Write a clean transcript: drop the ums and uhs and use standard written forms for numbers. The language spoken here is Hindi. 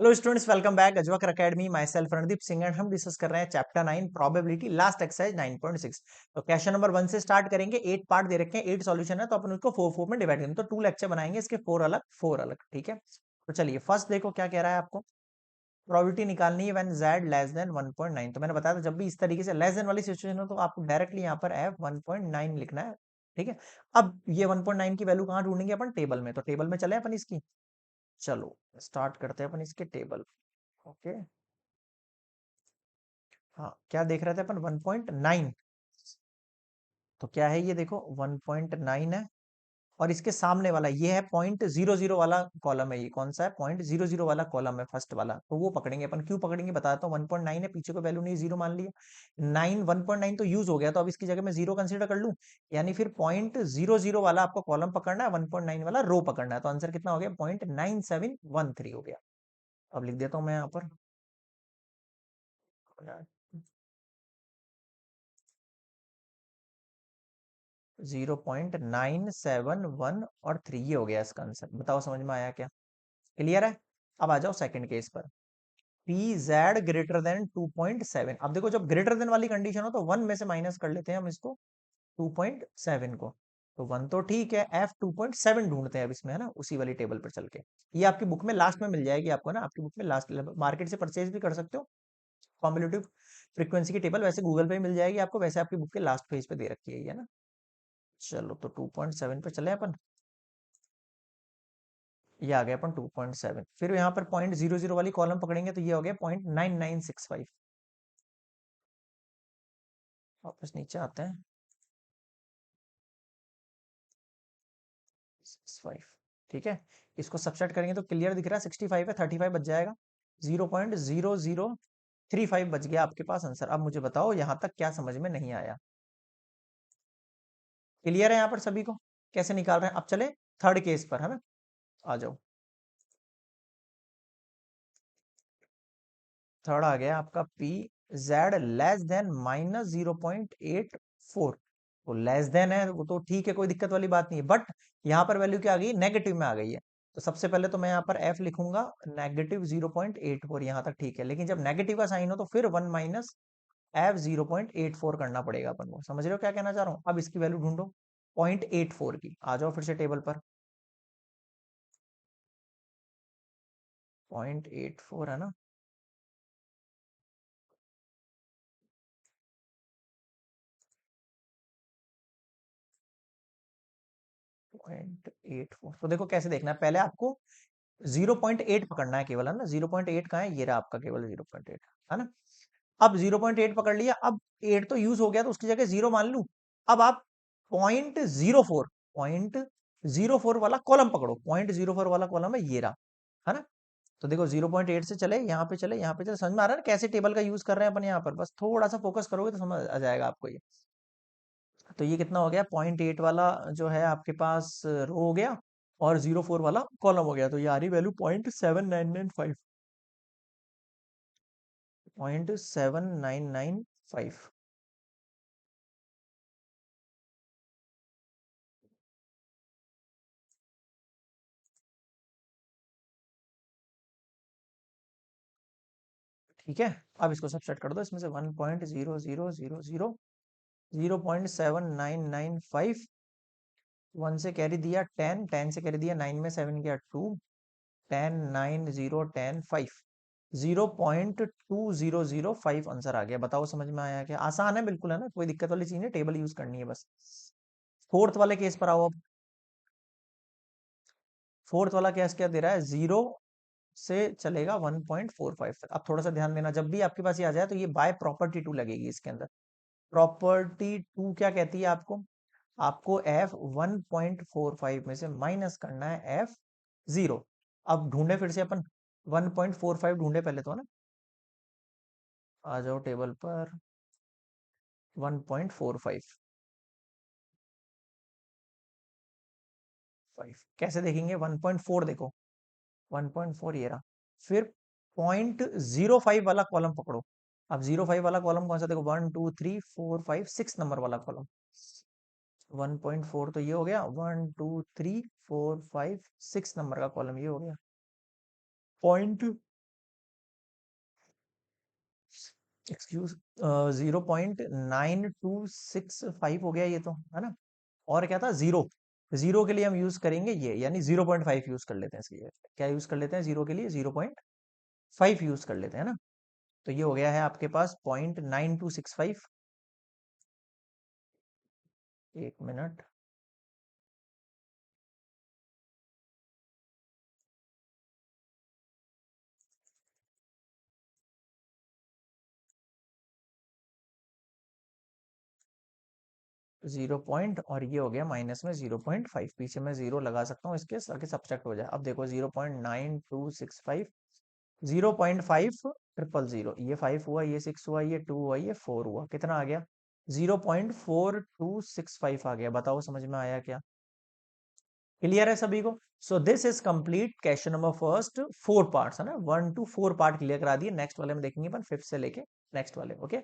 हेलो स्टूडेंट्स, वेलकम बैक अजवाकर academy. Myself Randeep Singh and हम डिस्कस कर रहे हैं चैप्टर 9 प्रोबेबिलिटी लास्ट एक्सरसाइज 9.6। तो क्वेश्चन नंबर 1 से स्टार्ट करेंगे। 8 पार्ट दे रखे हैं, 8 सॉल्यूशन है, तो अपन उसको 4 में डिवाइड करेंगे। तो 2 लेक्चर बनाएंगे इसके, 4 अलग। ठीक है, तो चलिए फर्स्ट देखो क्या कह रहा है आपको। प्रोबेबिलिटी निकालनी है व्हेन z लेस देन 1.9। तो मैंने बताया था जब भी इस तरीके से लेस देन वाली सिचुएशन हो तो आपको डायरेक्टली यहाँ पर f 1.9 लिखना है। ठीक है, अब ये 1.9 की वैल्यू कहाँ ढूंढेंगे अपन? टेबल में। तो टेबल में चले अपन इसकी। चलो स्टार्ट करते हैं अपन इसके टेबल। ओके, हाँ क्या देख रहे थे अपन? 1.9। तो क्या है ये? देखो 1.9 है, और इसके सामने वाला ये है 0.00 वाला कॉलम है। ये कौन सा है? 0.00 वाला कॉलम है, फर्स्ट वाला। तो वो पकड़ेंगे अपन। क्यों पकड़ेंगे बताता हूँ। 1.9 है, पीछे को वैल्यू नहीं, जीरो मान लिया। 1.9 तो यूज हो गया, तो अब इसकी जगह मैं जीरो कंसीडर कर लूं। यानी फिर 0.00 वाला आपको कॉलम पकड़ना है, 1.9 वाला रो पकड़ना है। तो आंसर कितना हो गया? 0.9713 हो गया। अब लिख देता हूँ मैं यहाँ पर 0.971 और 3। ये हो गया इसका आंसर। बताओ समझ में आया क्या? क्लियर है? अब आ जाओ सेकंड केस पर। P Z greater than 2.7। अब देखो जब ग्रेटर देन वाली कंडीशन हो तो 1 में से माइनस कर लेते हैं हम इसको, 2.7 को। तो 1 तो ठीक है, एफ 2.7 ढूंढते हैं अब इसमें, है ना, उसी वाली टेबल पर चल के। ये आपकी बुक में लास्ट में मिल जाएगी आपको ना, आपकी बुक में लास्ट। मार्केट से परचेज भी कर सकते हो कॉम्पिटिटिव फ्रीक्वेंसी की टेबल। वैसे गूगल पे मिल जाएगी आपको, वैसे आपकी बुक के लास्ट पेज पे दे रखी है ये ना। चलो तो 2.7 पे चले अपन। ये आ गया अपन 2.7। फिर यहाँ पर 0.00 वाली कॉलम पकड़ेंगे तो ये हो गया 0.9965। वापस नीचे आते हैं। 65। ठीक है, इसको सबसेट करेंगे तो क्लियर दिख रहा है 65 है, 35 बच जाएगा। 0.0035 बच गया आपके पास आंसर। अब मुझे बताओ यहां तक क्या समझ में नहीं आया? क्लियर है यहाँ पर सभी को? कैसे निकाल रहे हैं? अब चले थर्ड केस पर, है ना। आ जाओ। थर्ड आ गया आपका पी जेड लेस देन -0.84। तो लेस देन है वो तो ठीक है, कोई दिक्कत वाली बात नहीं है, बट यहाँ पर वैल्यू क्या आ गई? नेगेटिव में आ गई है। तो सबसे पहले तो मैं यहाँ पर एफ लिखूंगा -0.84। यहाँ तक ठीक है, लेकिन जब नेगेटिव का साइन हो तो फिर 1 माइनस एफ 0.84 करना पड़ेगा अपन को। समझ रहे हो क्या कहना चाह रहा हूँ? अब इसकी वैल्यू ढूंढो 0.84 की। आ जाओ फिर से टेबल पर। 0.84 है ना। 0.84 तो देखो कैसे देखना है। पहले आपको 0.8 पकड़ना है केवल, है ना। 0.8 कहाँ है? ये रहा आपका केवल 0.8, है ना। अब 0.8 पकड़ लिया। अब 8 तो यूज हो गया, तो उसकी जगह जीरो मान लू। अब आप 0.04 वाला कॉलम पकड़ो। 0.04 वाला कॉलम है, ये रहा, है ना। तो देखो 0.8 से चले यहाँ पे, चले यहाँ पे चले। समझ में आ रहा है ना कैसे टेबल का यूज कर रहे हैं अपन यहाँ पर? बस थोड़ा सा फोकस करोगे तो समझ आ जाएगा आपको ये। तो ये कितना हो गया? 0.8 वाला जो है आपके पास रो हो गया, और 0.4 वाला कॉलम हो गया। तो ये आ रही वैल्यू 0.7995। 0.7995। ठीक है, अब इसको सबसेट कर दो। इसमें से 1.0000 0.7995। 1 से कैरी दिया 10, 10 से कैरी दिया 9 में 7 गया 2, 10 9 0 10 5। 0.2005 आंसर आ गया। बताओ समझ में आया क्या? आसान है बिल्कुल, है ना, कोई दिक्कत वाली चीज नहीं, टेबल यूज करनी है बस। फोर्थ वाले केस पर आओ अब। फोर्थ वाला केस क्या दे रहा है? जीरो से चलेगा 1.45 तक। अब थोड़ा सा ध्यान देना, जब भी आपके पास ये आ जाए तो ये बाय प्रॉपर्टी टू लगेगी इसके अंदर। प्रॉपर्टी टू क्या कहती है आपको? आपको एफ 1.45 में से माइनस करना है एफ जीरो। अब ढूंढे फिर से अपन। 1.45 ढूंढे पहले तो, है ना। आ जाओ टेबल पर। 1.45 कैसे देखेंगे? 1.4 देखो, 1.4 ये रहा। फिर 0.05 वाला कॉलम पकड़ो। अब 0.5 वाला कॉलम कौन सा? देखो 1 2 3 4 5 6 नंबर वाला कॉलम। 1.4 तो ये हो गया। 1 2 3 4 5 6 नंबर का कॉलम ये हो गया। एक्सक्यूज 0.9265 हो गया ये तो, है ना। और क्या था, जीरो। जीरो के लिए हम यूज करेंगे ये, यानी 0.5 यूज कर लेते हैं इसके लिए। क्या यूज कर लेते हैं जीरो के लिए, 0.5 यूज कर लेते हैं ना। तो ये हो गया है आपके पास 0.9265। एक मिनट। 0 और ये हो गया माइनस में 0.5, पीछे मैं जीरो लगा सकता हूँ इसके ताकि सब्सट्रैक्ट हो जाए। अब देखो 0.9265, 0.5 ट्रिपल जीरो, ये 5 हुआ, ये 6 हुआ, ये 2 हुआ, ये 4 हुआ, कितना आ गया, 0.4265 आ गया। बताओ समझ में आया क्या? क्लियर है सभी को? So this is complete question number first, 4 parts है ना, 1 to 4 पार्ट क्लियर करा दिए। नेक्स्ट वाले में देखेंगे अपन फिफ्थ से लेके नेक्स्ट वाले, ओके।